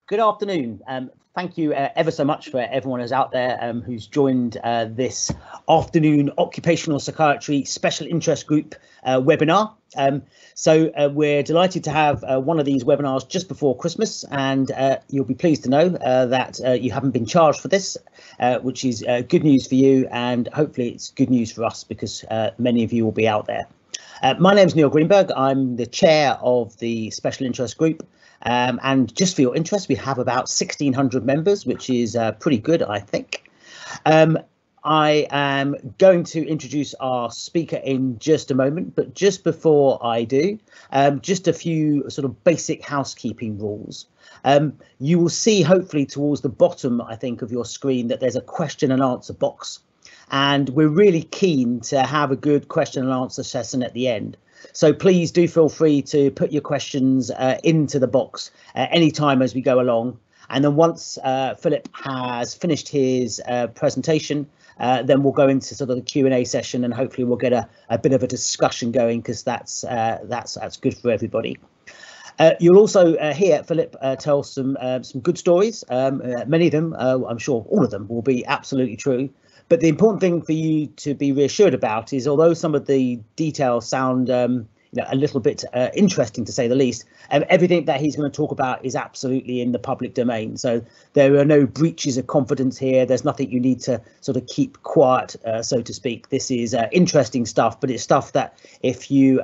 Good afternoon. Thank you ever so much for everyone who's out there who's joined this afternoon Occupational Psychiatry Special Interest Group webinar. So we're delighted to have one of these webinars just before Christmas, and you'll be pleased to know that you haven't been charged for this, which is good news for you, and hopefully it's good news for us because many of you will be out there. My name is Neil Greenberg. I'm the chair of the Special Interest Group. And just for your interest, we have about 1,600 members, which is pretty good, I think. I am going to introduce our speaker in just a moment, but just before I do, just a few sort of basic housekeeping rules. You will see hopefully towards the bottom, I think, of your screen that there's a question and answer box. And we're really keen to have a good question and answer session at the end. So please do feel free to put your questions into the box anytime as we go along. And then once Philip has finished his presentation, then we'll go into sort of the Q&A session, and hopefully we'll get a bit of a discussion going, because that's good for everybody. You'll also hear Philip tell some good stories. Many of them, I'm sure all of them, will be absolutely true. But the important thing for you to be reassured about is, although some of the details sound a little bit interesting, to say the least, everything that he's going to talk about is absolutely in the public domain. So there are no breaches of confidence here. There's nothing you need to sort of keep quiet, so to speak. This is interesting stuff, but it's stuff that if you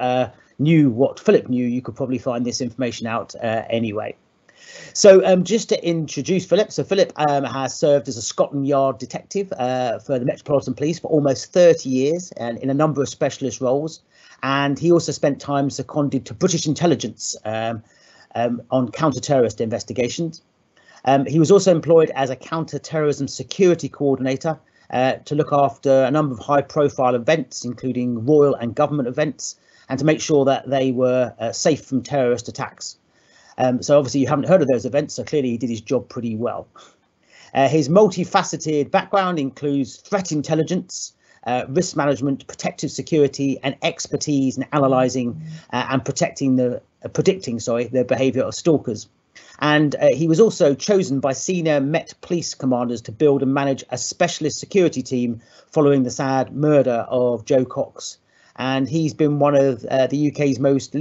knew what Philip knew, you could probably find this information out anyway. So just to introduce Philip, so Philip has served as a Scotland Yard detective for the Metropolitan Police for almost 30 years and in a number of specialist roles. And he also spent time seconded to British intelligence on counter-terrorist investigations. He was also employed as a counter-terrorism security coordinator to look after a number of high-profile events, including royal and government events, and to make sure that they were safe from terrorist attacks. So obviously you haven't heard of those events, so clearly he did his job pretty well. His multifaceted background includes threat intelligence, risk management, protective security, and expertise in analysing and predicting the behaviour of stalkers. And he was also chosen by senior Met Police commanders to build and manage a specialist security team following the sad murder of Jo Cox. And he's been one of the UK's most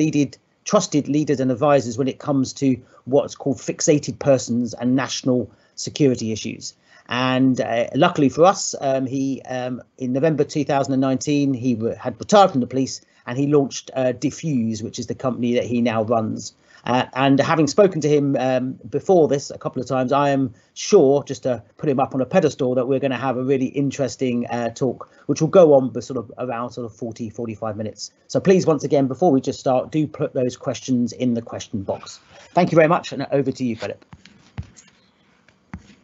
trusted leaders and advisors when it comes to what's called fixated persons and national security issues. And luckily for us, he in November 2019, he had retired from the police, and he launched Defuse, which is the company that he now runs. And having spoken to him before this a couple of times, I am sure, just to put him up on a pedestal, that we're going to have a really interesting talk, which will go on for around 40-45 minutes. So please, once again, before we just start, do put those questions in the question box. Thank you very much, and over to you, Philip.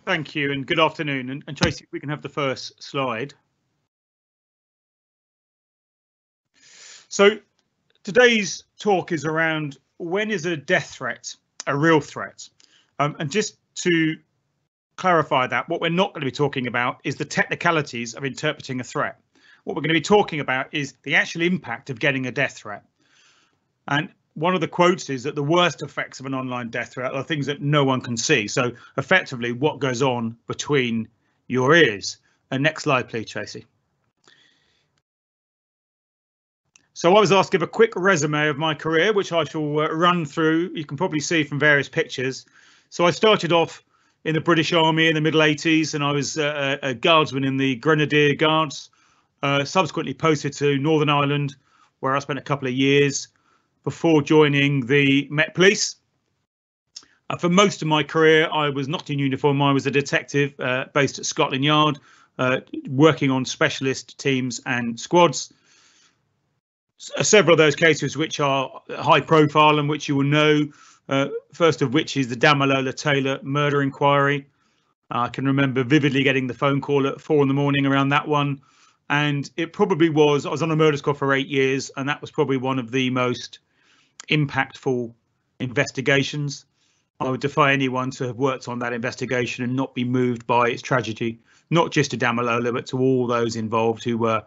Thank you, and good afternoon. And Tracy, we can have the first slide. So today's talk is around, when is a death threat a real threat? And just to clarify that, what we're not going to be talking about is the technicalities of interpreting a threat. What we're going to be talking about is the actual impact of getting a death threat. And one of the quotes is that the worst effects of an online death threat are things that no one can see. So effectively, what goes on between your ears. And next slide, please, Tracy. So I was asked to give a quick resume of my career, which I shall run through. You can probably see from various pictures. So I started off in the British Army in the middle 80s, and I was a guardsman in the Grenadier Guards, subsequently posted to Northern Ireland, where I spent a couple of years before joining the Met Police. For most of my career, I was not in uniform. I was a detective based at Scotland Yard, working on specialist teams and squads. Several of those cases which are high profile and which you will know, first of which is the Damilola Taylor murder inquiry. I can remember vividly getting the phone call at 4 in the morning around that one. And it probably was, I was on a murder squad for 8 years, and that was probably one of the most impactful investigations. I would defy anyone to have worked on that investigation and not be moved by its tragedy, not just to Damilola, but to all those involved who were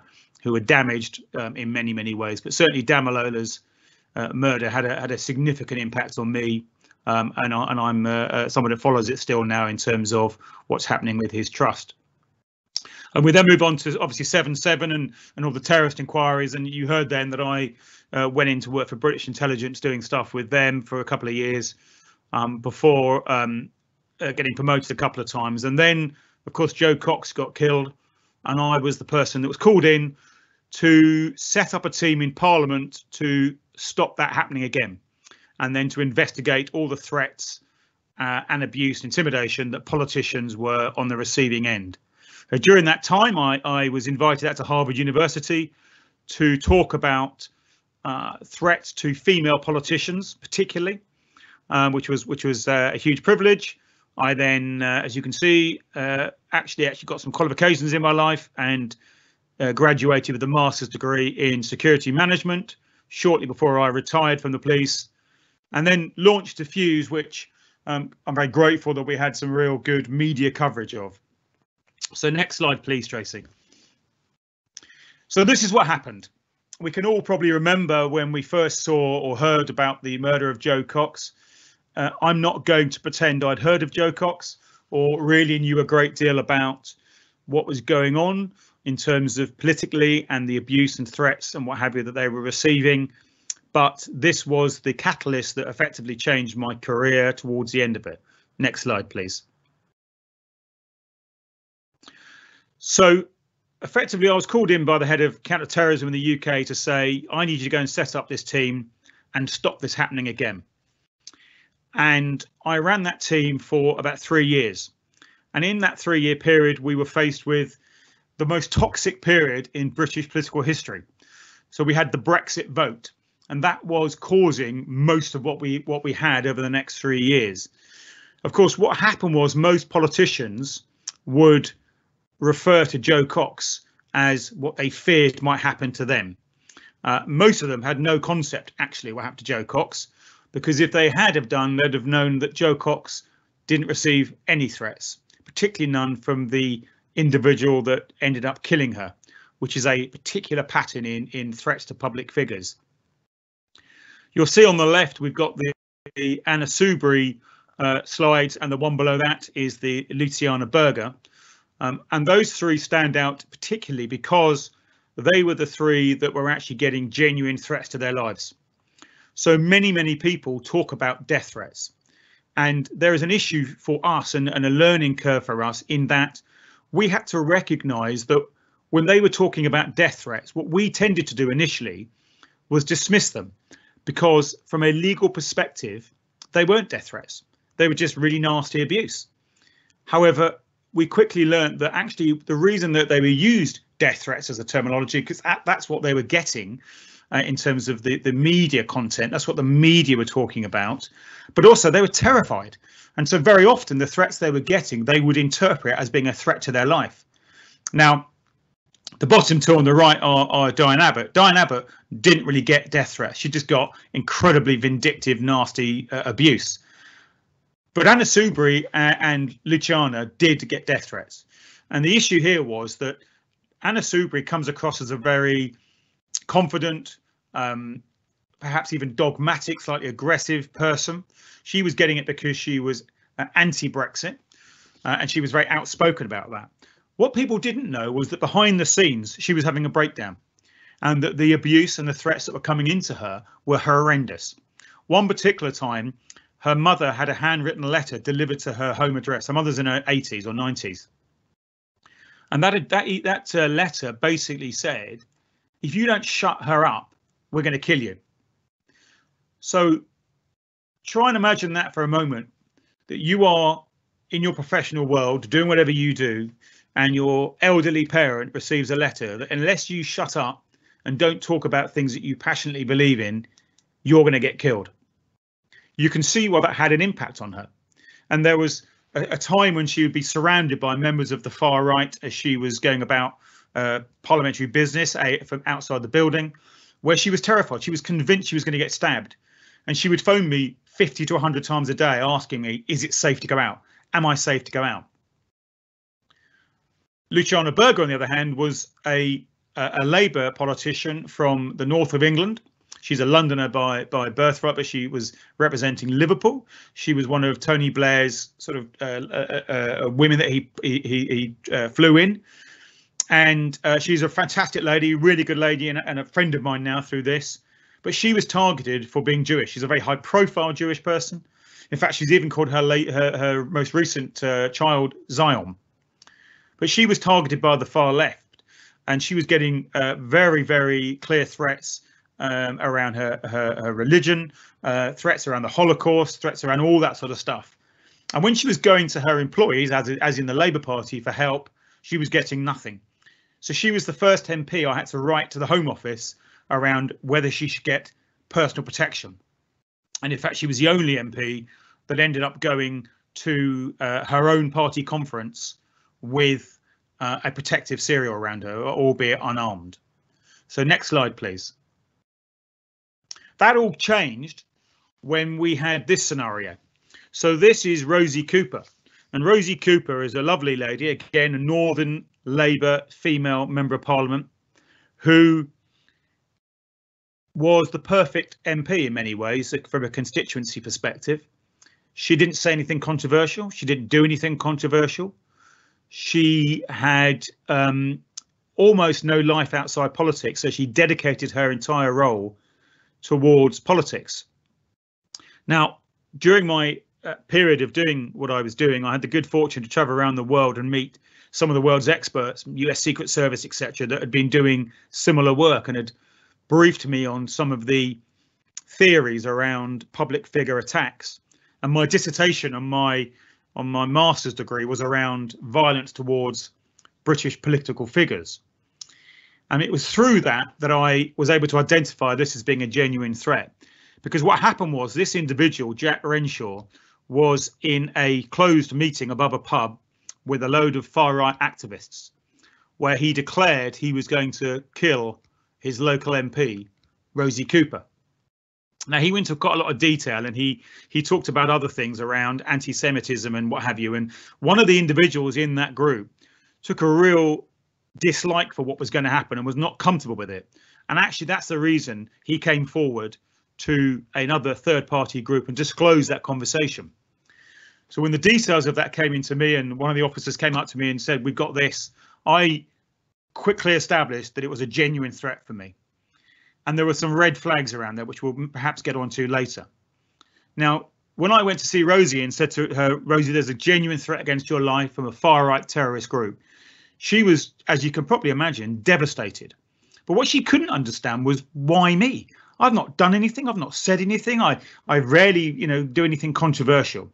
damaged in many ways. But certainly Damilola's murder had a significant impact on me and I'm someone that follows it still now in terms of what's happening with his trust. And we then move on to obviously 7/7 and all the terrorist inquiries. And you heard then that I went in to work for British intelligence, doing stuff with them for a couple of years before getting promoted a couple of times. And then, of course, Jo Cox got killed, and I was the person that was called in to set up a team in Parliament to stop that happening again, and then to investigate all the threats and abuse and intimidation that politicians were on the receiving end. During that time, I was invited out to Harvard University to talk about threats to female politicians, particularly, which was a huge privilege. I then, as you can see, actually got some qualifications in my life and graduated with a master's degree in security management shortly before I retired from the police, and then launched Defuse, which I'm very grateful that we had some real good media coverage of. So next slide, please, Tracy. So this is what happened. We can all probably remember when we first saw or heard about the murder of Jo Cox. I'm not going to pretend I'd heard of Jo Cox or really knew a great deal about what was going on in terms of politically and the abuse and threats and what have you that they were receiving. But this was the catalyst that effectively changed my career towards the end of it. Next slide, please. So effectively, I was called in by the head of counter-terrorism in the UK to say, I need you to go and set up this team and stop this happening again. And I ran that team for about 3 years. And in that 3-year period, we were faced with the most toxic period in British political history. So we had the Brexit vote, and that was causing most of what we had over the next 3 years. Of course, what happened was most politicians would refer to Jo Cox as what they feared might happen to them. Most of them had no concept actually what happened to Jo Cox, because if they had have done, they'd have known that Jo Cox didn't receive any threats, particularly none from the individual that ended up killing her, which is a particular pattern in threats to public figures. You'll see on the left we've got the Anna Soubry slides, and the one below that is the Luciana Berger. And those three stand out particularly because they were the three that were actually getting genuine threats to their lives. So many people talk about death threats, and there is an issue for us and a learning curve for us in that we had to recognize that when they were talking about death threats, what we tended to do initially was dismiss them, because from a legal perspective, they weren't death threats. They were just really nasty abuse. However, we quickly learned that actually the reason that they were used death threats as a terminology, because that's what they were getting in terms of the media content. That's what the media were talking about. But also they were terrified. And so very often the threats they were getting, they would interpret as being a threat to their life. Now, the bottom two on the right are Diane Abbott. Diane Abbott didn't really get death threats. She just got incredibly vindictive, nasty abuse. But Anna Soubry and Luciana did get death threats. And the issue here was that Anna Soubry comes across as a very confident, perhaps even dogmatic, slightly aggressive person. She was getting it because she was anti-Brexit, and she was very outspoken about that. What people didn't know was that behind the scenes, she was having a breakdown, and that the abuse and the threats that were coming into her were horrendous. One particular time, her mother had a handwritten letter delivered to her home address. Her mother's in her 80s or 90s. And that letter basically said, if you don't shut her up, we're going to kill you. So try and imagine that for a moment, that you are in your professional world doing whatever you do, and your elderly parent receives a letter that unless you shut up and don't talk about things that you passionately believe in, you're going to get killed. You can see why that had an impact on her. And there was a time when she would be surrounded by members of the far right as she was going about parliamentary business from outside the building, where she was terrified. She was convinced she was going to get stabbed. And she would phone me 50 to 100 times a day asking me, is it safe to go out? Am I safe to go out? Luciana Berger, on the other hand, was a Labour politician from the north of England. She's a Londoner by birthright, but she was representing Liverpool. She was one of Tony Blair's sort of women that he flew in. And she's a fantastic lady, really good lady, and a friend of mine now through this. But she was targeted for being Jewish. She's a very high-profile Jewish person. In fact, she's even called her most recent child Zion. But she was targeted by the far left, and she was getting very, very clear threats around her religion, threats around the Holocaust, threats around all that sort of stuff. And when she was going to her employees, as in the Labour Party, for help, she was getting nothing. So she was the first MP I had to write to the Home Office around whether she should get personal protection. And in fact, she was the only MP that ended up going to her own party conference with a protective serial around her, albeit unarmed. So next slide, please. That all changed when we had this scenario. So this is Rosie Cooper. And Rosie Cooper is a lovely lady, again, a Northern Labour female member of Parliament, who was the perfect MP in many ways from a constituency perspective. She didn't say anything controversial. She didn't do anything controversial. She had almost no life outside politics, so she dedicated her entire role towards politics. Now, during my period of doing what I was doing, I had the good fortune to travel around the world and meet some of the world's experts, US Secret Service, etc., that had been doing similar work and had briefed me on some of the theories around public figure attacks. And my dissertation on my master's degree was around violence towards British political figures. And it was through that I was able to identify this as being a genuine threat. Because what happened was this individual, Jack Renshaw, was in a closed meeting above a pub with a load of far-right activists, where he declared he was going to kill his local MP, Rosie Cooper. Now, he went into quite a lot of detail, and he talked about other things around anti-Semitism and what have you. And one of the individuals in that group took a real dislike for what was going to happen and was not comfortable with it. And actually, that's the reason he came forward to another third-party group and disclosed that conversation. So when the details of that came into me and one of the officers came up to me and said, "We've got this," I quickly established that it was a genuine threat for me. And there were some red flags around there, which we'll perhaps get onto later. Now, when I went to see Rosie and said to her, "Rosie, there's a genuine threat against your life from a far-right terrorist group," she was, as you can probably imagine, devastated. But what she couldn't understand was, why me? I've not done anything. I've not said anything. I rarely, do anything controversial.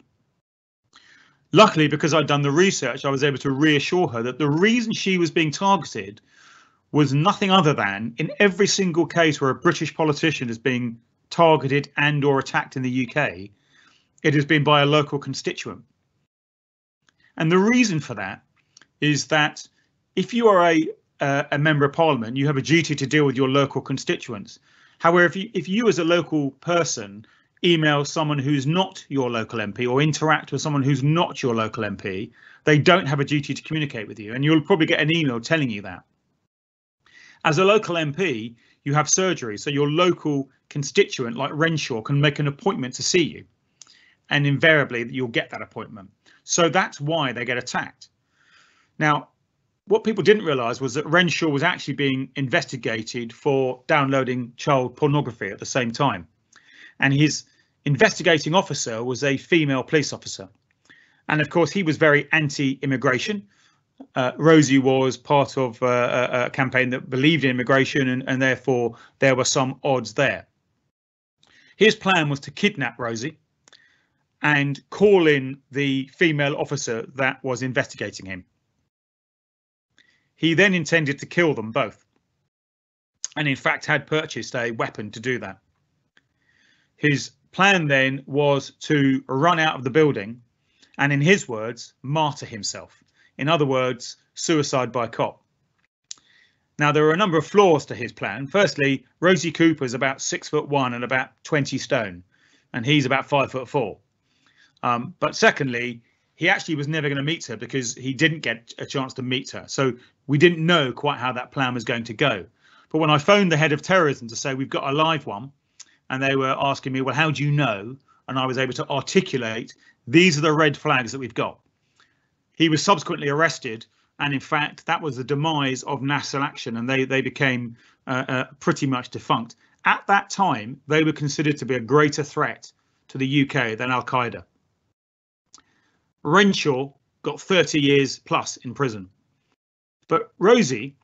Luckily, because I'd done the research, I was able to reassure her that the reason she was being targeted was nothing other than, in every single case where a British politician is being targeted and or attacked in the UK, it has been by a local constituent. And the reason for that is that if you are a member of Parliament, you have a duty to deal with your local constituents. However, if you as a local person email someone who's not your local MP or interact with someone who's not your local MP, they don't have a duty to communicate with you. And you'll probably get an email telling you that. As a local MP, you have surgery. So your local constituent like Renshaw can make an appointment to see you. And invariably you'll get that appointment. So that's why they get attacked. Now, what people didn't realise was that Renshaw was actually being investigated for downloading child pornography at the same time. And his investigating officer was a female police officer. And of course, he was very anti-immigration. Rosie was part of a campaign that believed in immigration, and therefore there were some odds there. His plan was to kidnap Rosie and call in the female officer that was investigating him. He then intended to kill them both, and in fact had purchased a weapon to do that. His plan then was to run out of the building and, in his words, martyr himself. In other words, suicide by cop. Now, there are a number of flaws to his plan. Firstly, Rosie Cooper is about 6'1" and about 20 stone, and he's about 5'4". But secondly, he actually was never going to meet her because he didn't get a chance to meet her. So we didn't know quite how that plan was going to go. But when I phoned the head of terrorism to say, "We've got a live one," and they were asking me, well, how do you know? And I was able to articulate, these are the red flags that we've got. He was subsequently arrested, and in fact, that was the demise of Nassel Action, and they became pretty much defunct. At that time, they were considered to be a greater threat to the UK than Al-Qaeda. Renshaw got 30 years plus in prison. But Rosie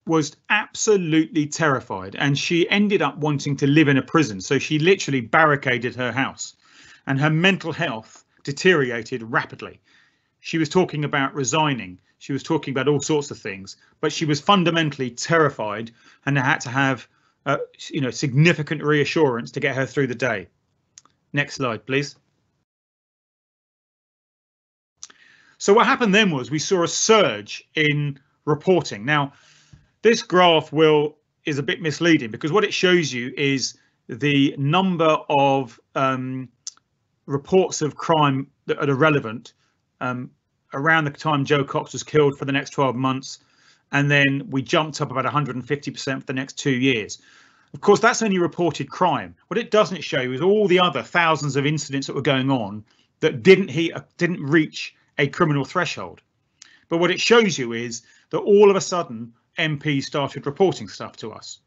was absolutely terrified, and she ended up wanting to live in a prison. So she literally barricaded her house, and her mental health deteriorated rapidly. She was talking about resigning. She was talking about all sorts of things, but she was fundamentally terrified and had to have significant reassurance to get her through the day. Next slide, please. So what happened then was we saw a surge in reporting. Now, this graph is a bit misleading, because what it shows you is the number of reports of crime that are relevant around the time Jo Cox was killed for the next 12 months. And then we jumped up about 150% for the next 2 years. Of course, that's only reported crime. What it doesn't show you is all the other thousands of incidents that were going on that didn't reach a criminal threshold. But what it shows you is that all of a sudden MPs started reporting stuff to us,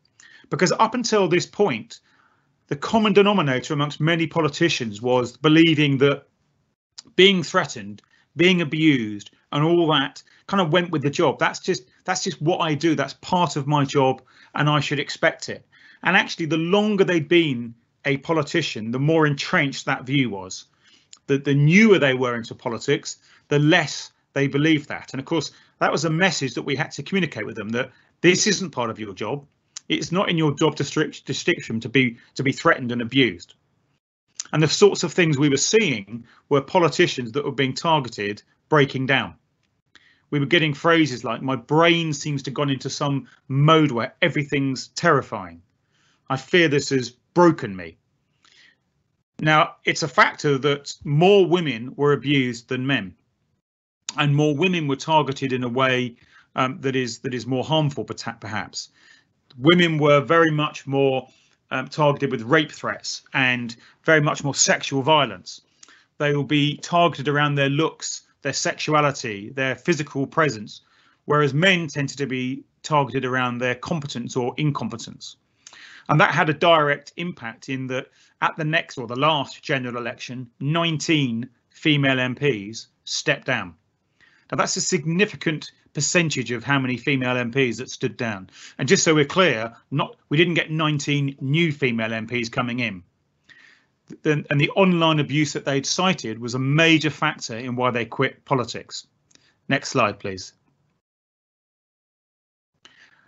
because up until this point, the common denominator amongst many politicians was believing that being threatened, being abused, and all that kind of went with the job. That's just what I do. That's part of my job, and I should expect it. And actually, the longer they'd been a politician, the more entrenched that view was. The newer they were into politics, the less they believed that. And of course, that was a message that we had to communicate with them, that this isn't part of your job. It's not in your job description to be threatened and abused. And the sorts of things we were seeing were politicians that were being targeted breaking down. We were getting phrases like, my brain seems to have gone into some mode where everything's terrifying. I fear this has broken me. Now, it's a factor that more women were abused than men, and more women were targeted in a way that is more harmful, perhaps. Women were very much more targeted with rape threats and very much more sexual violence. They will be targeted around their looks, their sexuality, their physical presence, whereas men tended to be targeted around their competence or incompetence. And that had a direct impact in that at the next or the last general election, 19 female MPs stepped down. Now, that's a significant percentage of how many female MPs that stood down. And just so we're clear, we didn't get 19 new female MPs coming in. And the online abuse that they'd cited was a major factor in why they quit politics. Next slide, please.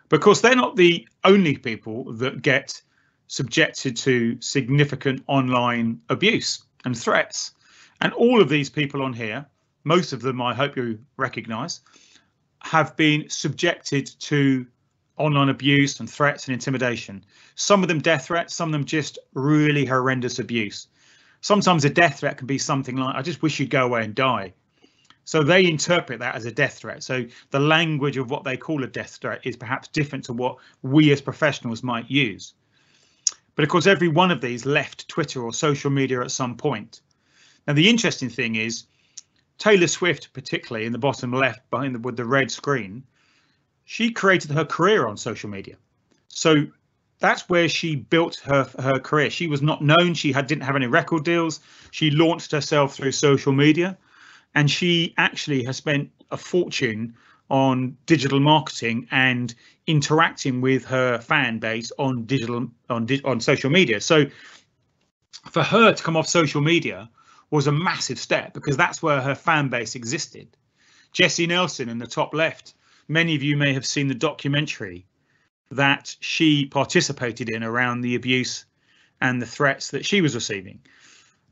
Because they're not the only people that get subjected to significant online abuse and threats. And all of these people on here, most of them I hope you recognise, have been subjected to online abuse and threats and intimidation. Some of them death threats, some of them just really horrendous abuse. Sometimes a death threat can be something like, I just wish you'd go away and die. So they interpret that as a death threat. So the language of what they call a death threat is perhaps different to what we as professionals might use. But of course, every one of these left Twitter or social media at some point. Now, the interesting thing is Taylor Swift, particularly in the bottom left with the red screen, she created her career on social media. So that's where she built her career. She was not known. She didn't have any record deals. She launched herself through social media. And she actually has spent a fortune on digital marketing and interacting with her fan base on social media. So for her to come off social media was a massive step, because that's where her fan base existed. Jessie Nelson in the top left, many of you may have seen the documentary that she participated in around the abuse and the threats that she was receiving.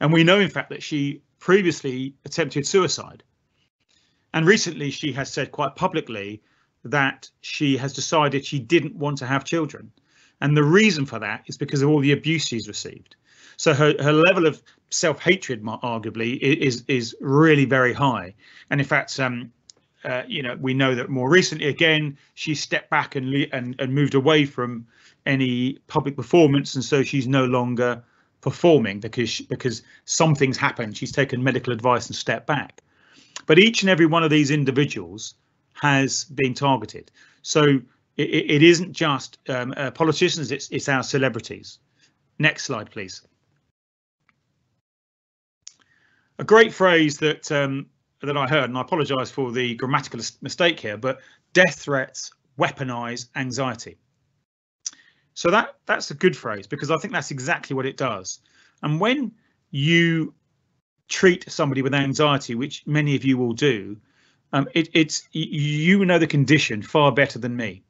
And we know, in fact, that she previously attempted suicide. And recently she has said quite publicly that she has decided she didn't want to have children. And the reason for that is because of all the abuse she's received. So her level of self-hatred, arguably, is really very high. And in fact, we know that more recently, again, she stepped back and moved away from any public performance, and so she's no longer performing because something's happened. She's taken medical advice and stepped back. But each and every one of these individuals has been targeted. So it isn't just politicians, it's our celebrities. Next slide, please. A great phrase that that I heard, and I apologise for the grammatical mistake here, but death threats weaponize anxiety. So that's a good phrase, because I think that's exactly what it does. And when you treat somebody with anxiety, which many of you will do, you know the condition far better than me.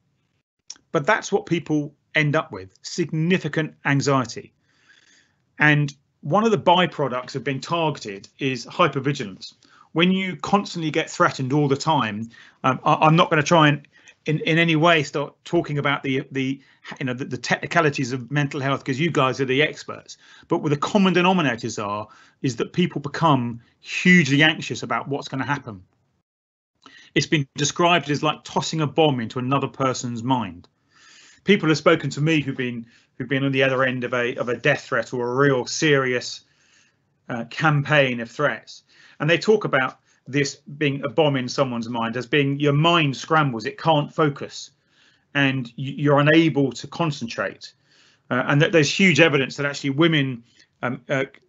But that's what people end up with, significant anxiety. And one of the byproducts of being targeted is hypervigilance. When you constantly get threatened all the time, I'm not going to try and in any way start talking about the technicalities of mental health, because you guys are the experts. But what the common denominators is that people become hugely anxious about what's going to happen. It's been described as like tossing a bomb into another person's mind. People have spoken to me who've been on the other end of a death threat or a real serious campaign of threats, and they talk about this being a bomb in someone's mind as being your mind scrambles, it can't focus, and you're unable to concentrate, and that there's huge evidence that actually women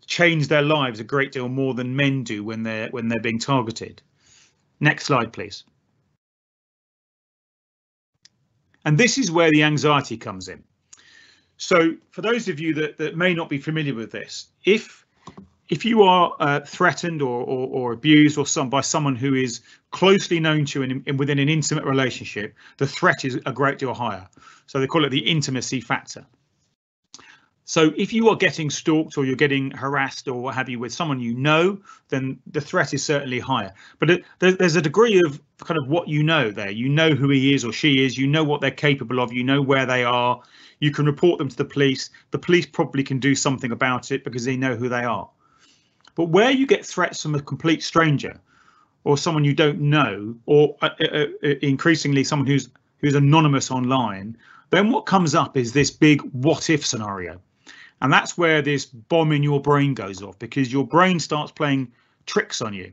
change their lives a great deal more than men do when they're being targeted. Next slide, please. And this is where the anxiety comes in. So for those of you that may not be familiar with this, if you are threatened or abused by someone who is closely known to you within an intimate relationship, the threat is a great deal higher. So they call it the intimacy factor. So if you are getting stalked or you're getting harassed or what have you with someone you know, then the threat is certainly higher. But there's a degree of kind of what you know there. You know who he is or she is. You know what they're capable of. You know where they are. You can report them to the police. The police probably can do something about it because they know who they are. But where you get threats from a complete stranger or someone you don't know, or increasingly someone who's anonymous online, then what comes up is this big what if scenario. And that's where this bomb in your brain goes off, because your brain starts playing tricks on you.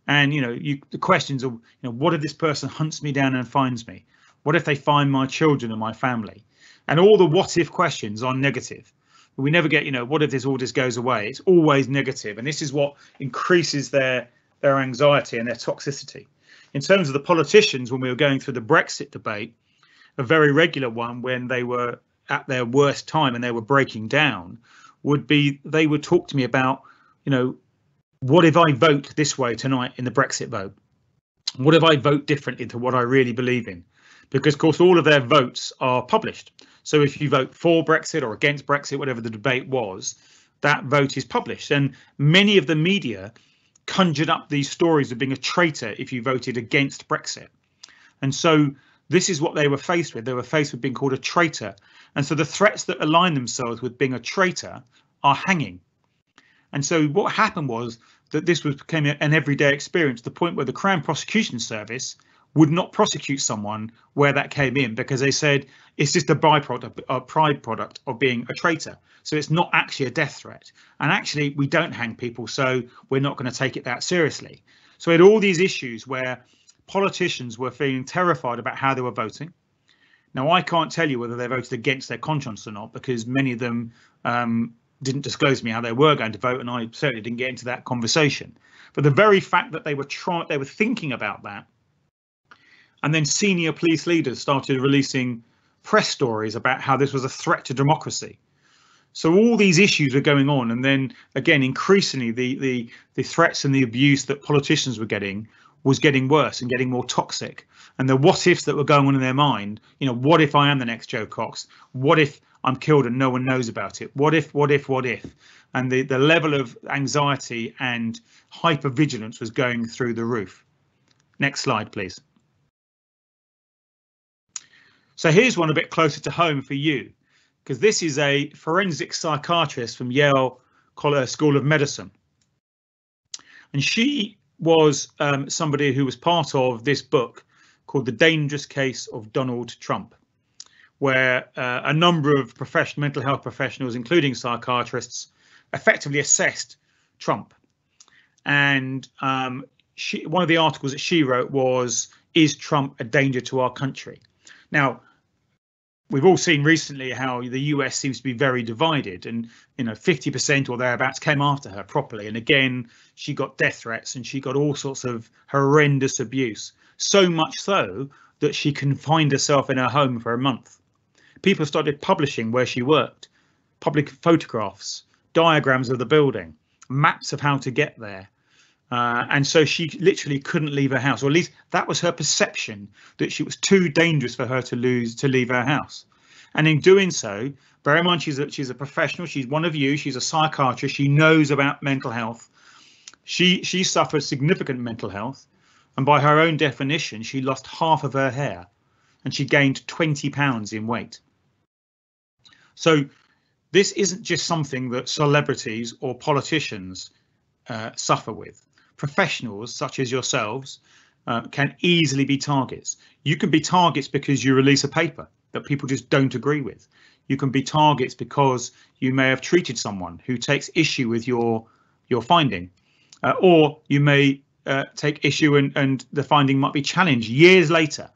And, the questions are, what if this person hunts me down and finds me? What if they find my children and my family? And all the what if questions are negative. But we never get, what if all this goes away? It's always negative. And this is what increases their anxiety and their toxicity. In terms of the politicians, when we were going through the Brexit debate, a very regular one when they were at their worst time and they were breaking down would be they would talk to me about, what if I vote this way tonight in the Brexit vote? What if I vote differently to what I really believe in? Because, of course, all of their votes are published. So if you vote for Brexit or against Brexit, whatever the debate was, that vote is published. And many of the media conjured up these stories of being a traitor if you voted against Brexit. And so this is what they were faced with. They were faced with being called a traitor. And so the threats that align themselves with being a traitor are hanging. And so what happened was that this became an everyday experience, to the point where the Crown Prosecution Service would not prosecute someone where that came in, because they said it's just a byproduct of being a traitor. So it's not actually a death threat. And actually, we don't hang people, so we're not going to take it that seriously. So we had all these issues where politicians were feeling terrified about how they were voting. Now, I can't tell you whether they voted against their conscience or not, because many of them didn't disclose to me how they were going to vote, and I certainly didn't get into that conversation. But the very fact that they were thinking about that, and then senior police leaders started releasing press stories about how this was a threat to democracy. So all these issues were going on, and then again, increasingly, the threats and the abuse that politicians were getting was getting worse and getting more toxic. And the what ifs that were going on in their mind, what if I am the next Jo Cox? What if I'm killed and no one knows about it? What if? And the level of anxiety and hypervigilance was going through the roof. Next slide, please. So here's one a bit closer to home for you, because this is a forensic psychiatrist from Yale School of Medicine. And she was somebody who was part of this book called The Dangerous Case of Donald Trump, where a number of mental health professionals, including psychiatrists, effectively assessed Trump. And one of the articles that she wrote was, "Is Trump a danger to our country?" Now, we've all seen recently how the US seems to be very divided, and 50% or thereabouts came after her properly. And again, she got death threats and she got all sorts of horrendous abuse, so much so that she confined herself in her home for a month. People started publishing where she worked, public photographs, diagrams of the building, maps of how to get there. And so she literally couldn't leave her house, or at least that was her perception, that she was too dangerous for her to leave her house. And in doing so, bear in mind, she's a professional. She's one of you. She's a psychiatrist. She knows about mental health. She suffered significant mental health, and by her own definition, she lost half of her hair, and she gained 20 pounds in weight. So this isn't just something that celebrities or politicians suffer with. Professionals such as yourselves can easily be targets. You can be targets because you release a paper that people just don't agree with. You can be targets because you may have treated someone who takes issue with your finding, or you may take issue and the finding might be challenged years later.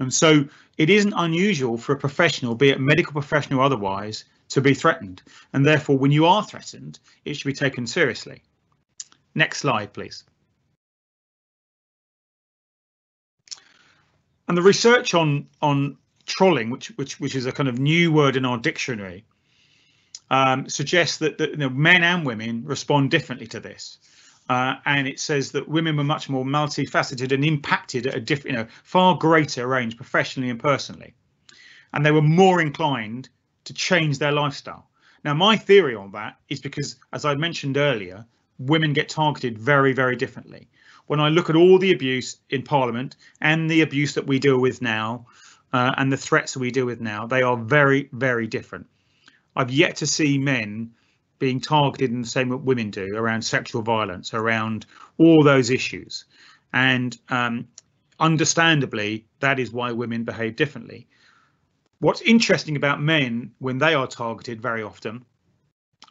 And so it isn't unusual for a professional, be it medical professional or otherwise, to be threatened. And therefore, when you are threatened, it should be taken seriously. Next slide, please. And the research on trolling, which is a kind of new word in our dictionary, suggests that men and women respond differently to this. And it says that women were much more multifaceted and impacted at a different, far greater range, professionally and personally. And they were more inclined to change their lifestyle. Now, my theory on that is because, as I mentioned earlier, women get targeted very, very differently. When I look at all the abuse in Parliament and the abuse that we deal with now, and the threats that we deal with now, they are very, very different. I've yet to see men being targeted in the same way women do around sexual violence, around all those issues. And understandably, that is why women behave differently. What's interesting about men when they are targeted very often,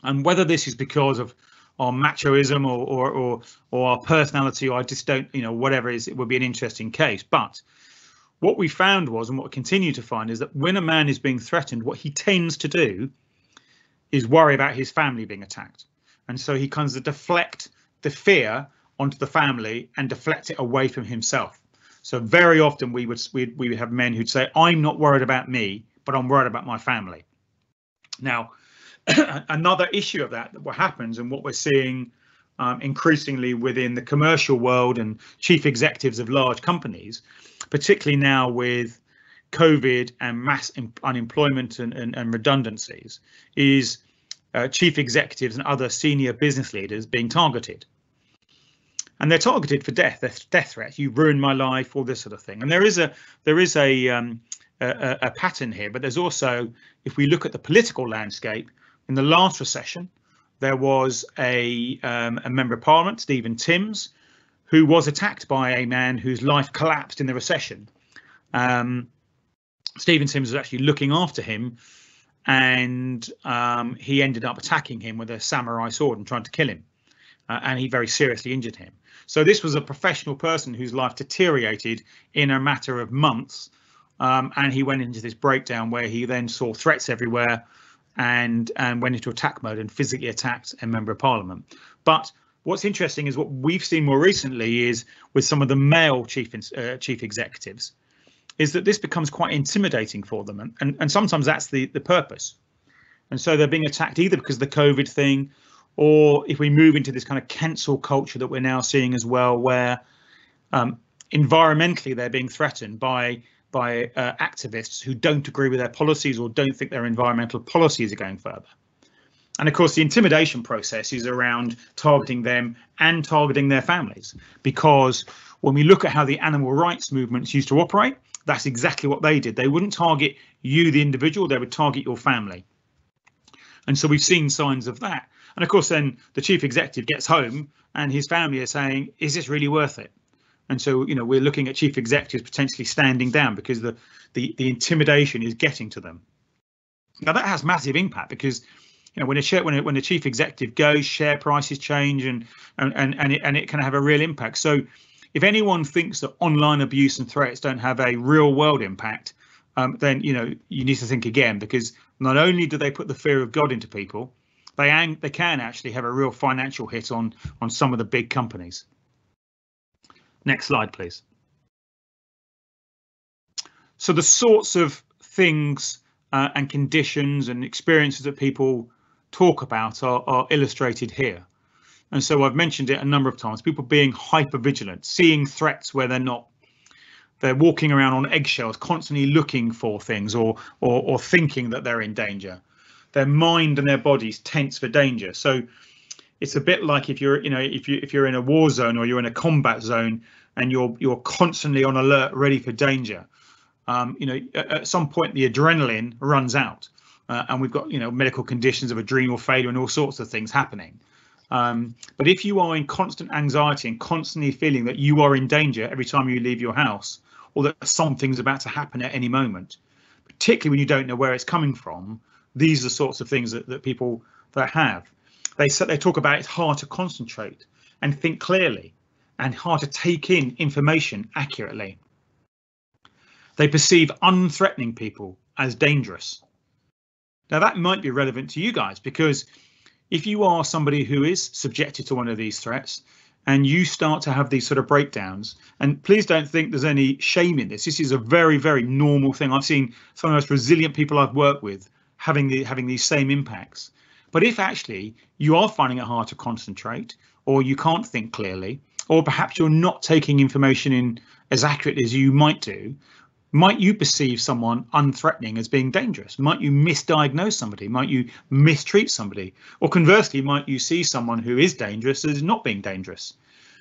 and whether this is because of our machoism or our personality, or I just don't, whatever it is, it would be an interesting case. But what we found was, and what we continue to find, is that when a man is being threatened, what he tends to do is worry about his family being attacked. And so he kind of deflect the fear onto the family and deflect it away from himself. So very often we would have men who'd say, "I'm not worried about me, but I'm worried about my family." Now, another issue of that what happens, and what we're seeing increasingly within the commercial world and chief executives of large companies, particularly now with COVID and mass unemployment and redundancies, is chief executives and other senior business leaders being targeted. And they're targeted for death threats. "You ruined my life," all this sort of thing. And there is a pattern here, but there's also, if we look at the political landscape, in the last recession, there was a member of Parliament, Stephen Timms, who was attacked by a man whose life collapsed in the recession. Stephen Timms was actually looking after him, and he ended up attacking him with a samurai sword and trying to kill him, and he very seriously injured him. So this was a professional person whose life deteriorated in a matter of months, and he went into this breakdown where he then saw threats everywhere and went into attack mode and physically attacked a member of Parliament. But what's interesting is what we've seen more recently is with some of the male chief executives, is that this becomes quite intimidating for them, and sometimes that's the purpose. And so they're being attacked either because of the COVID thing, or if we move into this kind of cancel culture that we're now seeing as well, where environmentally they're being threatened by activists who don't agree with their policies or don't think their environmental policies are going further. And of course, the intimidation process is around targeting them and targeting their families, because when we look at how the animal rights movements used to operate, that's exactly what they did. They wouldn't target you, the individual, they would target your family. And so we've seen signs of that. And of course, then the chief executive gets home and his family are saying, "Is this really worth it?" And so, we're looking at chief executives potentially standing down because the intimidation is getting to them. Now that has massive impact because, when a chief executive goes, share prices change, and it can have a real impact. So if anyone thinks that online abuse and threats don't have a real world impact, then you need to think again, because not only do they put the fear of God into people, they can actually have a real financial hit on some of the big companies. Next slide, please. So the sorts of things and conditions and experiences that people talk about are illustrated here. And so I've mentioned it a number of times, people being hypervigilant, seeing threats where they're not. They're walking around on eggshells, constantly looking for things or thinking that they're in danger. Their mind and their bodies tense for danger. So it's a bit like if you're in a war zone or you're in a combat zone and you're constantly on alert, ready for danger. At some point the adrenaline runs out, and we've got medical conditions of adrenal failure and all sorts of things happening. But if you are in constant anxiety and constantly feeling that you are in danger every time you leave your house, or that something's about to happen at any moment, particularly when you don't know where it's coming from, these are the sorts of things that people that have. They talk about it's hard to concentrate and think clearly, and hard to take in information accurately. They perceive unthreatening people as dangerous. Now that might be relevant to you guys, because if you are somebody who is subjected to one of these threats and you start to have these sort of breakdowns, and please don't think there's any shame in this. This is a very, very normal thing. I've seen some of the most resilient people I've worked with having these same impacts. But if actually you are finding it hard to concentrate, or you can't think clearly, or perhaps you're not taking information in as accurately as you might do, might you perceive someone unthreatening as being dangerous? Might you misdiagnose somebody? Might you mistreat somebody? Or conversely, might you see someone who is dangerous as not being dangerous?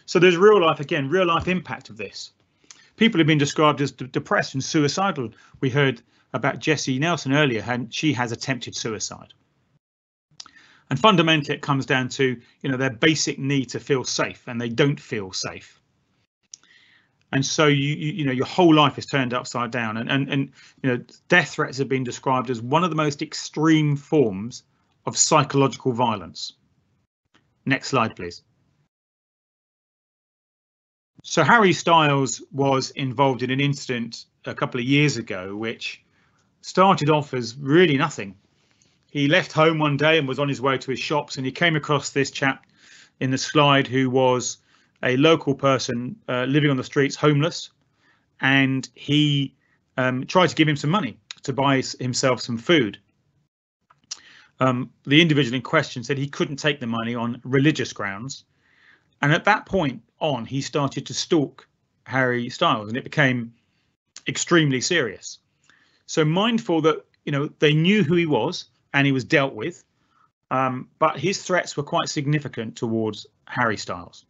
So there's real life impact of this. People have been described as depressed and suicidal. We heard about Jessie Nelson earlier, and she has attempted suicide. And fundamentally, it comes down to their basic need to feel safe, and they don't feel safe. And so your whole life is turned upside down, and death threats have been described as one of the most extreme forms of psychological violence. Next slide, please. So Harry Styles was involved in an incident a couple of years ago, which started off as really nothing. He left home one day and was on his way to his shops, and he came across this chap in the slide who was a local person living on the streets, homeless, and he tried to give him some money to buy himself some food. The individual in question said he couldn't take the money on religious grounds, and at that point on he started to stalk Harry Styles, and it became extremely serious. So mindful that they knew who he was and he was dealt with, but his threats were quite significant towards Harry Styles.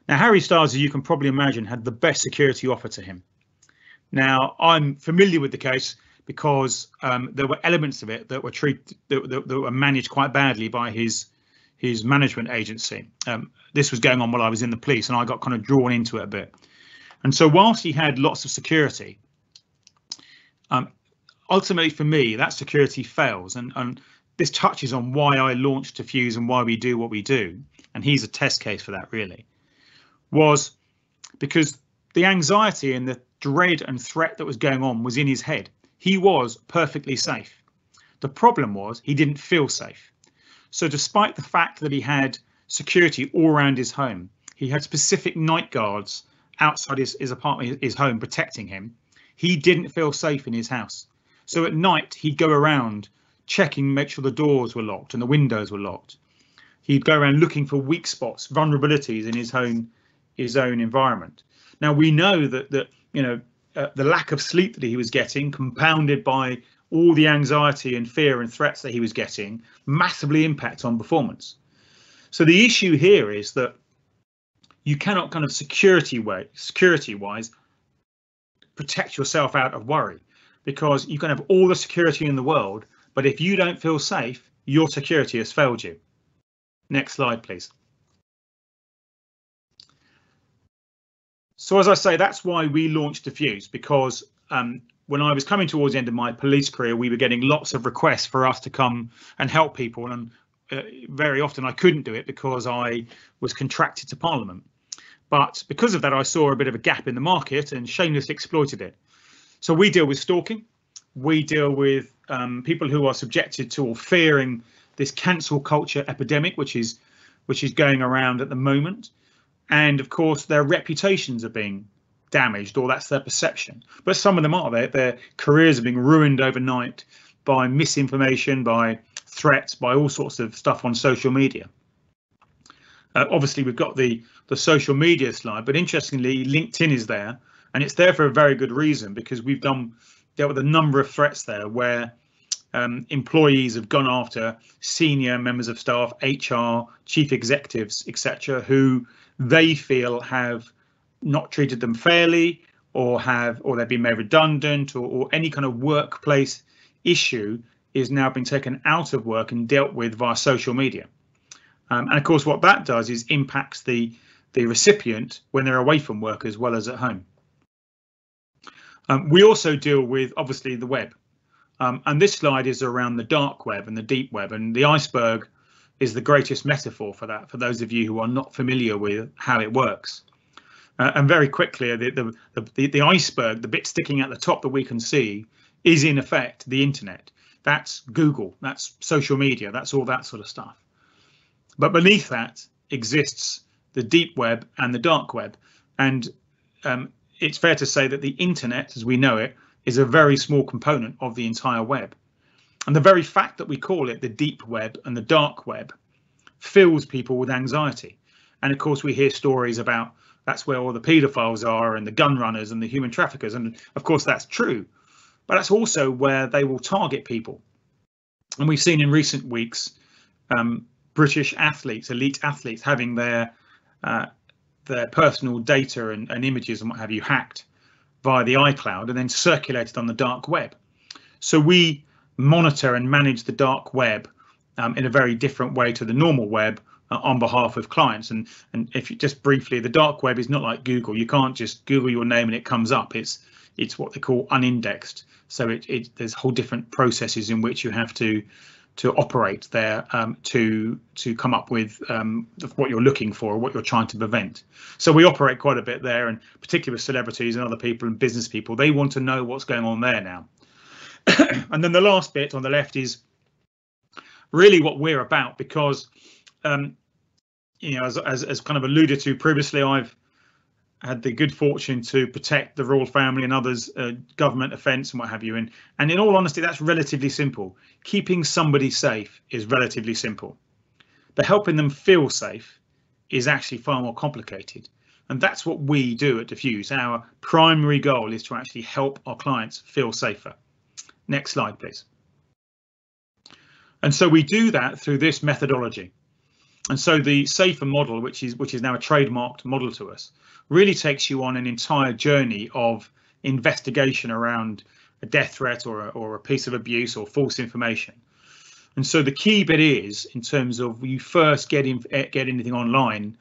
Now, Harry Styles, as you can probably imagine, had the best security offer to him. Now, I'm familiar with the case because there were elements of it that were managed quite badly by his management agency. This was going on while I was in the police, and I got kind of drawn into it a bit. And so whilst he had lots of security, ultimately for me, that security fails. And this touches on why I launched Defuse and why we do what we do. And he's a test case for that, really. Was because the anxiety and the dread and threat that was going on was in his head. He was perfectly safe. The problem was he didn't feel safe. So despite the fact that he had security all around his home, he had specific night guards outside his apartment, his home, protecting him, he didn't feel safe in his house. So at night he'd go around checking, make sure the doors were locked and the windows were locked. He'd go around looking for weak spots, vulnerabilities in his own environment. Now we know that the lack of sleep that he was getting, compounded by all the anxiety and fear and threats that he was getting, massively impact on performance. So the issue here is that you cannot kind of security-wise protect yourself out of worry, because you can have all the security in the world, but if you don't feel safe, your security has failed you. Next slide, please. So as I say, that's why we launched Defuse, because when I was coming towards the end of my police career, we were getting lots of requests for us to come and help people, and very often I couldn't do it because I was contracted to Parliament. But because of that, I saw a bit of a gap in the market and shamelessly exploited it. So we deal with stalking. We deal with people who are subjected to or fearing this cancel culture epidemic, which is going around at the moment. And of course, their reputations are being damaged, or that's their perception. But some of them are. Their careers are being ruined overnight by misinformation, by threats, by all sorts of stuff on social media. Obviously, we've got the social media slide, but interestingly, LinkedIn is there, and it's there for a very good reason, because we've dealt with a number of threats there where employees have gone after senior members of staff, HR, chief executives, etc., who they feel have not treated them fairly, or they've been made redundant, or any kind of workplace issue is now been taken out of work and dealt with via social media. And of course, what that does is impacts the recipient when they're away from work as well as at home. We also deal with, obviously, the web. And this slide is around the dark web and the deep web, and the iceberg is the greatest metaphor for that, for those of you who are not familiar with how it works. And very quickly, the iceberg, the bit sticking at the top that we can see, is in effect the internet. That's Google, that's social media, that's all that sort of stuff. But beneath that exists the deep web and the dark web. And it's fair to say that the internet, as we know it, is a very small component of the entire web. And the very fact that we call it the deep web and the dark web fills people with anxiety. And of course, we hear stories about that's where all the paedophiles are and the gun runners and the human traffickers. And of course, that's true. But that's also where they will target people. And we've seen in recent weeks British athletes, elite athletes, having their personal data and images and what have you hacked via the iCloud and then circulated on the dark web. So we monitor and manage the dark web in a very different way to the normal web on behalf of clients. And if you just briefly, the dark web is not like Google. You can't just Google your name and it comes up. It's what they call unindexed. So there's whole different processes in which you have to operate there to come up with what you're looking for or what you're trying to prevent. So we operate quite a bit there, and particularly with celebrities and other people and business people, they want to know what's going on there now. And then the last bit on the left is really what we're about, because you know, as kind of alluded to previously, I've had the good fortune to protect the royal family and others, government offence and what have you. And in all honesty, that's relatively simple. Keeping somebody safe is relatively simple, but helping them feel safe is actually far more complicated. And that's what we do at Defuse. Our primary goal is to actually help our clients feel safer. Next slide, please. And so we do that through this methodology. And so the SAFER model, which is now a trademarked model to us, really takes you on an entire journey of investigation around a death threat or a piece of abuse or false information. And so the key bit is, in terms of when you first get anything online,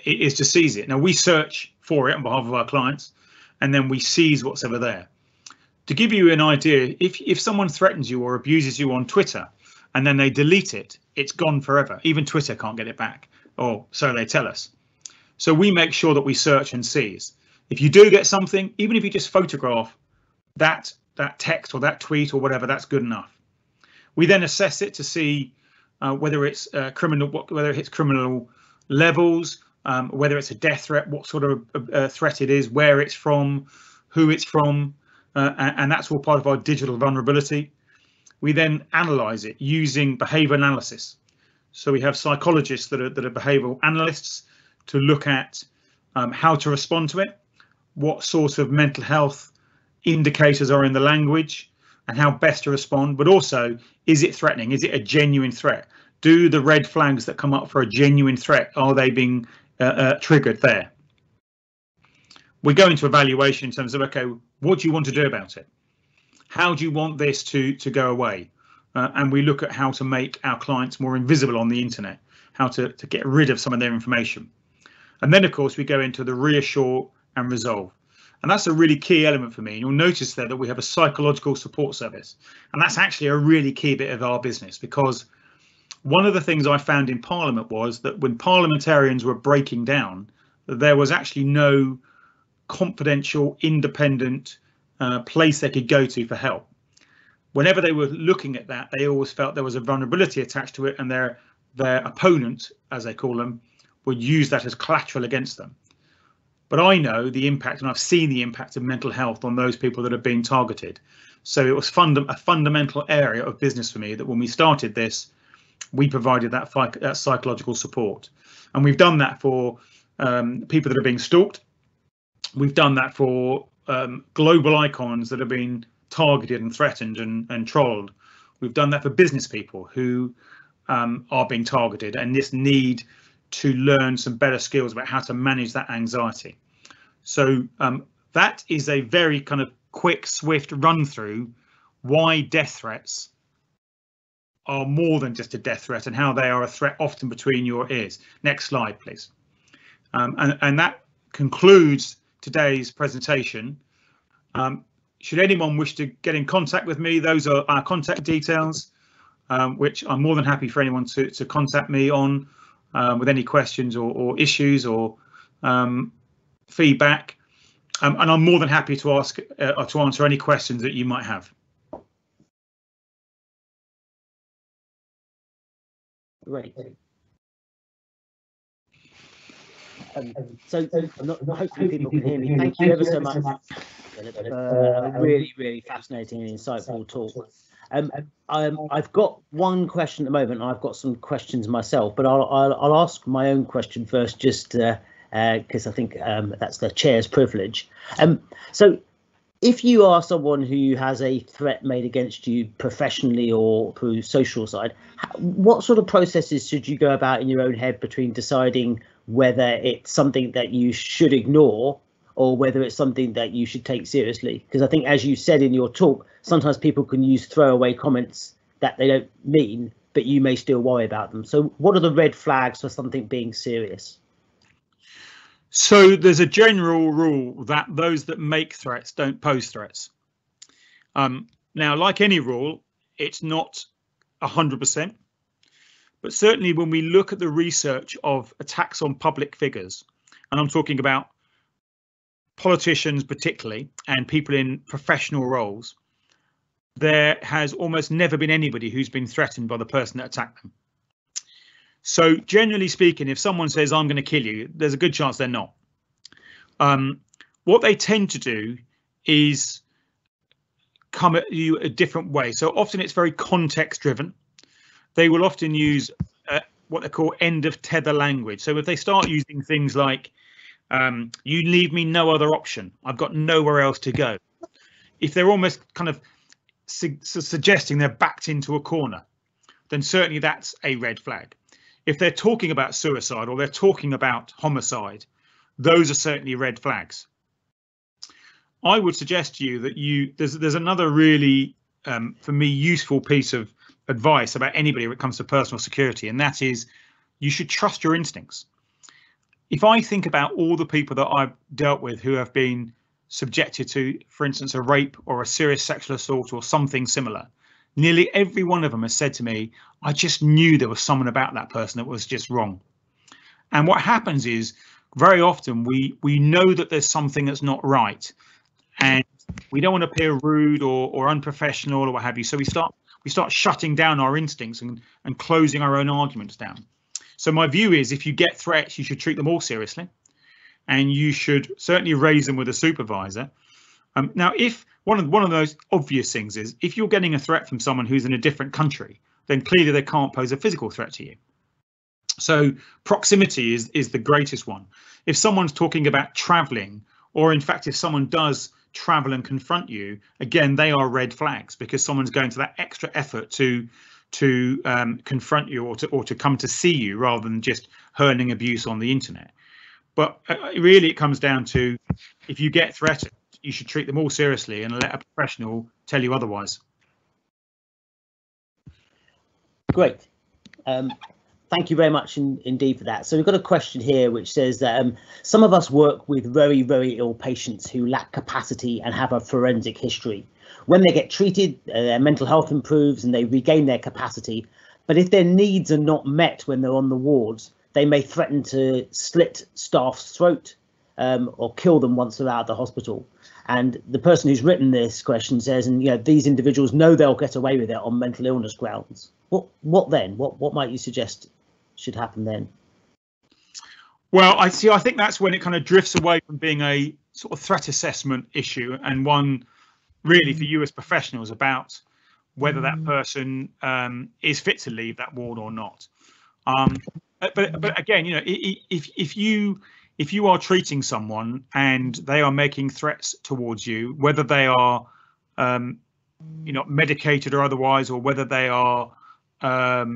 is to seize it. Now we search for it on behalf of our clients, and then we seize what's ever there. To give you an idea, if someone threatens you or abuses you on Twitter and then they delete it, it's gone forever. Even Twitter can't get it back, or so they tell us. So we make sure that we search and seize. If you do get something, even if you just photograph that text or that tweet or whatever, that's good enough. We then assess it to see whether it's whether it hits criminal levels, whether it's a death threat, what sort of threat it is, where it's from, who it's from, and that's all part of our digital vulnerability. We then analyze it using behavior analysis. So we have psychologists that are behavioral analysts to look at how to respond to it, what sort of mental health indicators are in the language, and how best to respond. But also, is it threatening? Is it a genuine threat? Do the red flags that come up for a genuine threat, are they being triggered there? We go into evaluation in terms of, okay, what do you want to do about it? How do you want this to go away? And we look at how to make our clients more invisible on the internet, how to get rid of some of their information. And then, of course, we go into the reassure and resolve. And that's a really key element for me. And you'll notice there that we have a psychological support service. And that's actually a really key bit of our business, because one of the things I found in Parliament was that when parliamentarians were breaking down, there was actually no confidential, independent place they could go to for help. Whenever they were looking at that, they always felt there was a vulnerability attached to it, and their opponent, as they call them, would use that as collateral against them. But I know the impact, and I've seen the impact of mental health on those people that have been targeted. So it was a fundamental area of business for me that when we started this, we provided that psychological support. And we've done that for people that are being stalked. We've done that for global icons that have been targeted and threatened and trolled. We've done that for business people who are being targeted and this need to learn some better skills about how to manage that anxiety. So that is a very kind of quick, swift run through why death threats are more than just a death threat and how they are a threat often between your ears. Next slide, please. And that concludes today's presentation. Should anyone wish to get in contact with me, those are our contact details, which I'm more than happy for anyone to contact me on with any questions or issues or feedback. And I'm more than happy to answer any questions that you might have. Great. So hopefully people can hear me. Thank you ever so much, Philip, for a really, really fascinating and insightful talk. I've got one question at the moment, and I've got some questions myself, but I'll ask my own question first, just because I think that's the chair's privilege. So if you are someone who has a threat made against you professionally or through social side, what sort of processes should you go about in your own head between deciding whether it's something that you should ignore or whether it's something that you should take seriously? Because I think, as you said in your talk, sometimes people can use throwaway comments that they don't mean, but you may still worry about them. So what are the red flags for something being serious? So there's a general rule that those that make threats don't pose threats. Now, like any rule, it's not 100%. But certainly when we look at the research of attacks on public figures, and I'm talking about politicians particularly, and people in professional roles, there has almost never been anybody who's been threatened by the person that attacked them. So generally speaking, if someone says, I'm going to kill you, there's a good chance they're not. What they tend to do is come at you a different way. So often it's very context driven. They will often use what they call end of tether language. So if they start using things like, you leave me no other option, I've got nowhere else to go. If they're almost kind of suggesting they're backed into a corner, then certainly that's a red flag. If they're talking about suicide or they're talking about homicide, those are certainly red flags. I would suggest to you that there's another really, for me, useful piece of advice about anybody when it comes to personal security, and that is you should trust your instincts. If I think about all the people that I've dealt with who have been subjected to, for instance, a rape or a serious sexual assault or something similar, nearly every one of them has said to me, I just knew there was someone about that person that was just wrong. And what happens is very often we know that there's something that's not right, and we don't want to appear rude or unprofessional or what have you. So we start shutting down our instincts and closing our own arguments down. So my view is, if you get threats, you should treat them all seriously, and you should certainly raise them with a supervisor. Now, if one of those obvious things is, if you're getting a threat from someone who's in a different country, then clearly they can't pose a physical threat to you. So proximity is the greatest one. If someone's talking about traveling, or in fact, if someone does travel and confront you, again, they are red flags, because someone's going to that extra effort to confront you or to come to see you rather than just hurling abuse on the internet. But really, it comes down to, if you get threatened, you should treat them all seriously and let a professional tell you otherwise. Great. Thank you very much indeed for that. So we've got a question here which says that some of us work with very, very ill patients who lack capacity and have a forensic history. When they get treated, their mental health improves and they regain their capacity. But if their needs are not met when they're on the wards, they may threaten to slit staff's throat or kill them once they're out of the hospital. And the person who's written this question says, and these individuals know they'll get away with it on mental illness grounds. What then? What might you suggest should happen then? Well, I think that's when it kind of drifts away from being a sort of threat assessment issue and one really for you as professionals about whether that person is fit to leave that ward or not. But again, if you are treating someone and they are making threats towards you, whether they are medicated or otherwise, or whether they are a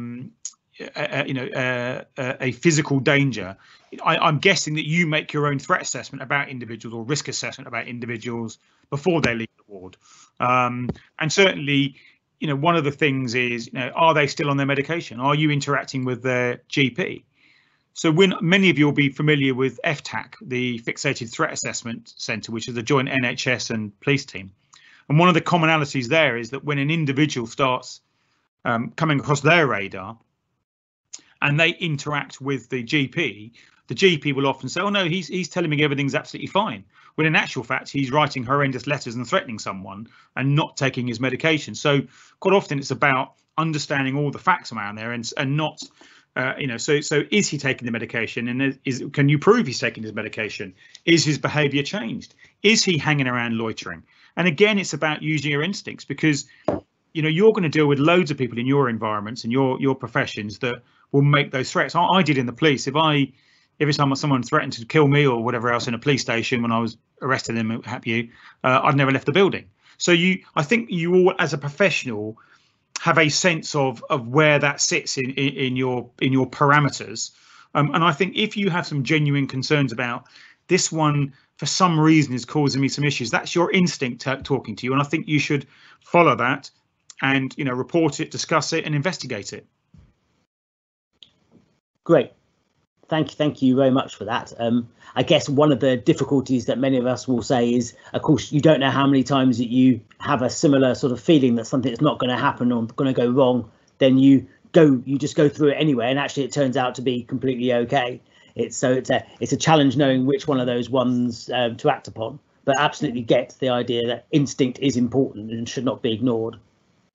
physical danger, I'm guessing that you make your own threat assessment about individuals or risk assessment about individuals before they leave the ward. And certainly, one of the things is, are they still on their medication? Are you interacting with their GP? So when many of you will be familiar with FTAC, the Fixated Threat Assessment Centre, which is a joint NHS and police team. And one of the commonalities there is that when an individual starts coming across their radar and they interact with the GP will often say, oh no, he's telling me everything's absolutely fine, when in actual fact he's writing horrendous letters and threatening someone and not taking his medication. So quite often it's about understanding all the facts around there and not so is he taking the medication, and can you prove he's taking his medication? Is his behavior changed? Is he hanging around loitering? And again, it's about using your instincts, because you're going to deal with loads of people in your environments and your professions that will make those threats. I did in the police. Every time someone threatened to kill me or whatever else in a police station when I was arresting them, I'd never left the building. So I think you all, as a professional, have a sense of where that sits in your parameters. And I think if you have some genuine concerns about this one, for some reason, is causing me some issues, that's your instinct talking to you. And I think you should follow that and, report it, discuss it and investigate it. Great. Thank you very much for that. I guess one of the difficulties that many of us will say is, of course, you don't know how many times that you have a similar sort of feeling that something's not going to happen or going to go wrong. Then you just go through it anyway, and actually it turns out to be completely okay. It's a challenge knowing which one of those ones to act upon. But absolutely get the idea that instinct is important and should not be ignored.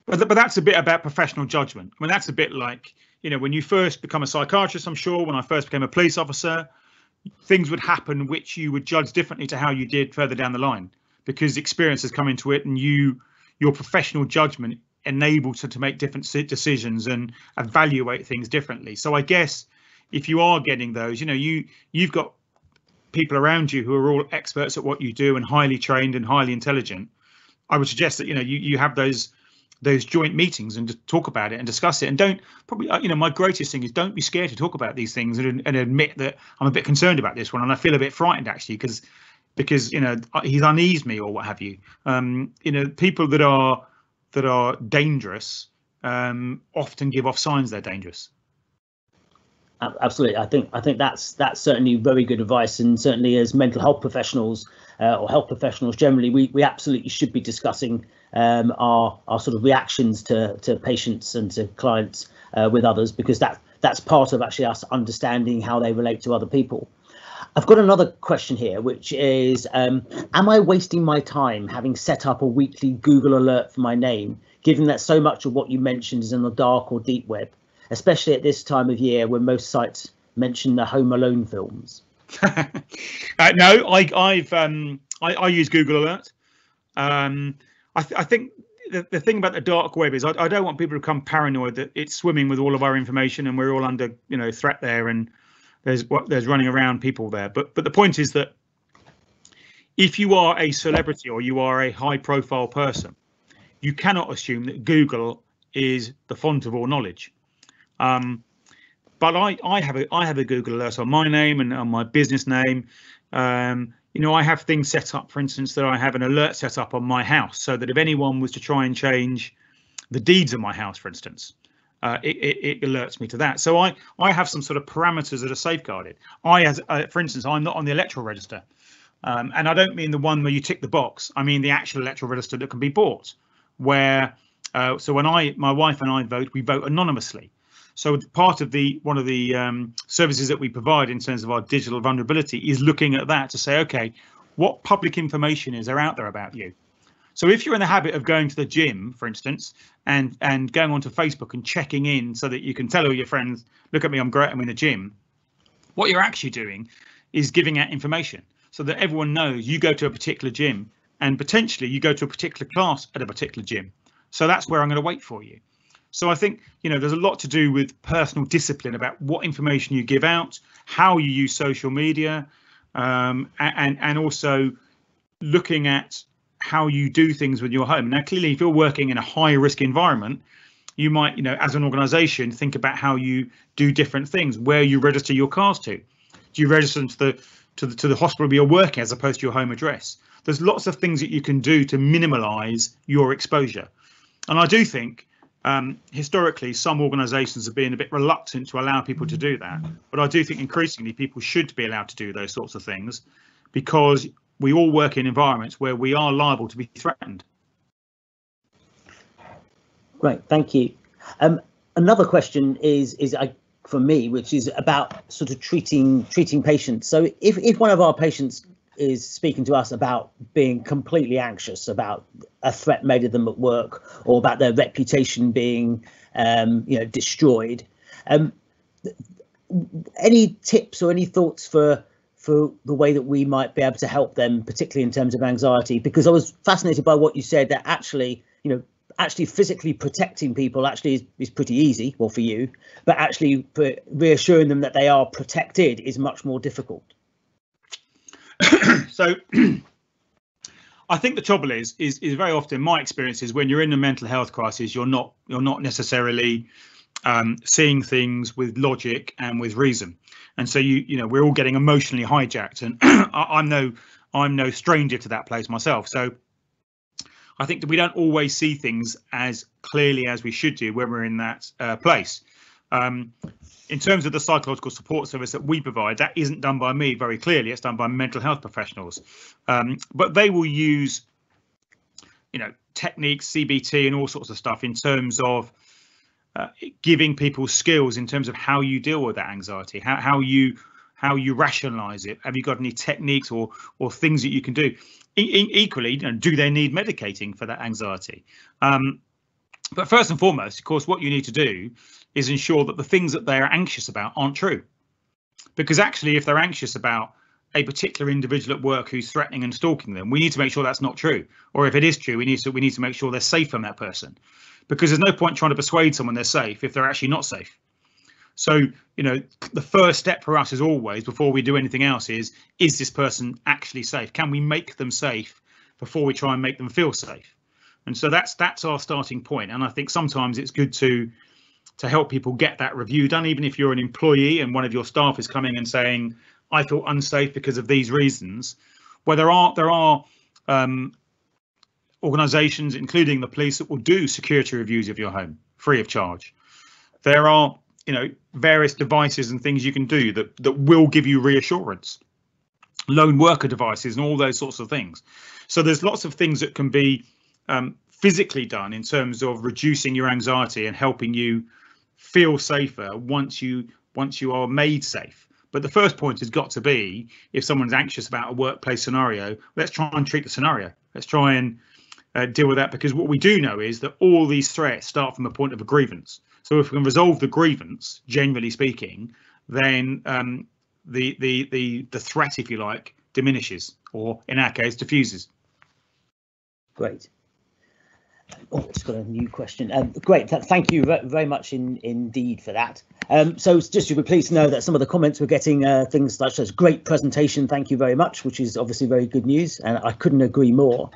But that's a bit about professional judgment. I mean, that's a bit like, when you first become a psychiatrist, I'm sure when I first became a police officer, things would happen which you would judge differently to how you did further down the line, because experience has come into it and your professional judgment enables you to make different decisions and evaluate things differently. So I guess if you are getting those, you've got people around you who are all experts at what you do and highly trained and highly intelligent. I would suggest that, you have those joint meetings and just talk about it and discuss it. And don't my greatest thing is don't be scared to talk about these things and admit that I'm a bit concerned about this one and I feel a bit frightened actually because he's uneased me or what have you. People that are dangerous often give off signs they're dangerous. Absolutely. I think that's certainly very good advice, and certainly as mental health professionals or health professionals generally, we absolutely should be discussing our sort of reactions to patients and to clients with others, because that's part of actually us understanding how they relate to other people. I've got another question here, which is, am I wasting my time having set up a weekly Google alert for my name, given that so much of what you mentioned is in the dark or deep web, especially at this time of year when most sites mention the Home Alone films? No, I use Google Alert. I think the thing about the dark web is I don't want people to become paranoid that it's swimming with all of our information and we're all under threat there and there's running around people there. But the point is that if you are a celebrity or you are a high profile person, you cannot assume that Google is the font of all knowledge. But I have a Google alert on my name and on my business name. I have things set up, for instance, that I have an alert set up on my house so that if anyone was to try and change the deeds of my house, for instance, it alerts me to that. So I have some sort of parameters that are safeguarded. For instance, I'm not on the electoral register. And I don't mean the one where you tick the box. I mean the actual electoral register that can be bought, where so when my wife and I vote, we vote anonymously. So part of one of the services that we provide in terms of our digital vulnerability is looking at that to say, OK, what public information is there out there about you? So if you're in the habit of going to the gym, for instance, and going onto Facebook and checking in so that you can tell all your friends, look at me, I'm great, I'm in the gym, what you're actually doing is giving out information so that everyone knows you go to a particular gym and potentially you go to a particular class at a particular gym. So that's where I'm going to wait for you. So I think, there's a lot to do with personal discipline about what information you give out, how you use social media, and also looking at how you do things with your home. Now, clearly, if you're working in a high risk environment, you might, as an organization, think about how you do different things, where you register your cars to. Do you register to the hospital where you're working as opposed to your home address? There's lots of things that you can do to minimize your exposure. And I do think historically, some organizations have been a bit reluctant to allow people to do that. But I do think increasingly people should be allowed to do those sorts of things because we all work in environments where we are liable to be threatened. Great, thank you. Another question is for me, which is about sort of treating patients. So if one of our patients is speaking to us about being completely anxious about a threat made of them at work or about their reputation being destroyed, any tips or any thoughts for the way that we might be able to help them, particularly in terms of anxiety? Because I was fascinated by what you said, that actually physically protecting people actually is pretty easy, well, for you, but actually reassuring them that they are protected is much more difficult. So I think the trouble is very often my experience is when you're in a mental health crisis, you're not necessarily seeing things with logic and with reason. And so we're all getting emotionally hijacked, and I'm no stranger to that place myself. So I think that we don't always see things as clearly as we should do when we're in that place. In terms of the psychological support service that we provide, that isn't done by me very clearly. It's done by mental health professionals. But they will use, techniques, CBT and all sorts of stuff in terms of giving people skills in terms of how you deal with that anxiety, how you rationalize it. Have you got any techniques or things that you can do? Equally, do they need medicating for that anxiety? But first and foremost, of course, what you need to do is ensure that the things that they're anxious about aren't true. Because actually, if they're anxious about a particular individual at work who's threatening and stalking them, we need to make sure that's not true. Or if it is true, we need to make sure they're safe from that person. Because there's no point trying to persuade someone they're safe if they're actually not safe. So, the first step for us is always, before we do anything else, is this person actually safe? Can we make them safe before we try and make them feel safe? And so that's our starting point. And I think sometimes it's good to help people get that review done, even if you're an employee and one of your staff is coming and saying, I feel unsafe because of these reasons. Well, there are organisations, including the police, that will do security reviews of your home free of charge. There are various devices and things you can do that will give you reassurance, lone worker devices and all those sorts of things. So there's lots of things that can be physically done in terms of reducing your anxiety and helping you feel safer once you are made safe. But the first point has got to be, if someone's anxious about a workplace scenario, let's try and treat the scenario. Let's try and deal with that, because what we do know is that all these threats start from a point of a grievance. So if we can resolve the grievance, generally speaking, then the threat, if you like, diminishes, or in our case, diffuses. Great. Oh, it's got a new question. Great, thank you very much indeed for that. So just to be pleased to know that some of the comments we're getting things such as great presentation, thank you very much, which is obviously very good news, and I couldn't agree more.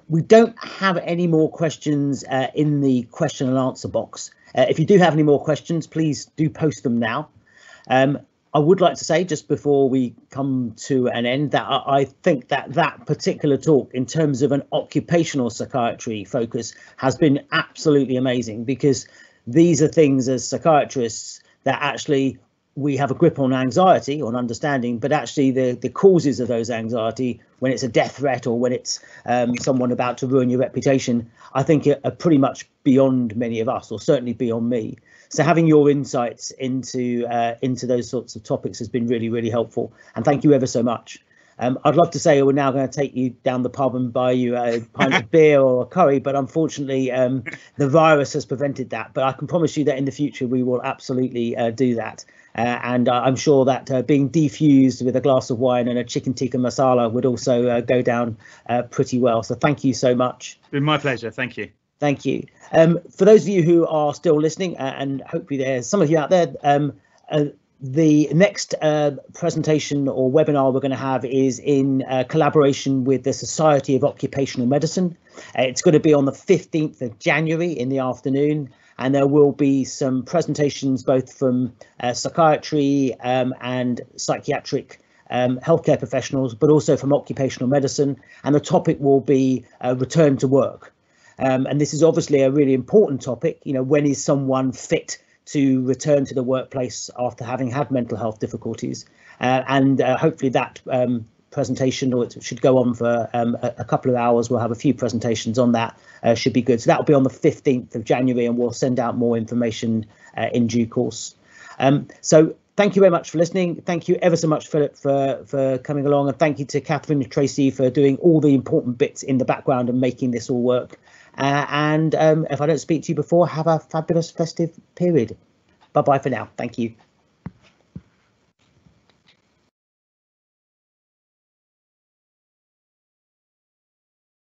We don't have any more questions in the question and answer box. If you do have any more questions, please do post them now. I would like to say, just before we come to an end, that I think that particular talk, in terms of an occupational psychiatry focus, has been absolutely amazing, because these are things as psychiatrists that actually we have a grip on anxiety, on understanding, but actually the causes of those anxiety, when it's a death threat or when it's someone about to ruin your reputation, I think are pretty much beyond many of us, or certainly beyond me. So having your insights into those sorts of topics has been really, really helpful. And thank you ever so much. I'd love to say we're now going to take you down the pub and buy you a pint of beer or a curry, but unfortunately the virus has prevented that. But I can promise you that in the future we will absolutely do that. And I'm sure that being defused with a glass of wine and a chicken tikka masala would also go down pretty well. So thank you so much. It's been my pleasure. Thank you. Thank you. For those of you who are still listening, and hopefully there's some of you out there, the next presentation or webinar we're going to have is in collaboration with the Society of Occupational Medicine. It's going to be on the 15th of January in the afternoon, and there will be some presentations both from psychiatry and psychiatric healthcare professionals, but also from occupational medicine, and the topic will be return to work. And this is obviously a really important topic. You know, when is someone fit to return to the workplace after having had mental health difficulties? And hopefully that presentation, or it should go on for a couple of hours. We'll have a few presentations on that. Should be good. So that will be on the 15th of January, and we'll send out more information in due course. So thank you very much for listening. Thank you ever so much, Philip, for coming along, and thank you to Catherine and Tracy for doing all the important bits in the background and making this all work. And if I don't speak to you before, have a fabulous festive period. Bye-bye for now. Thank you.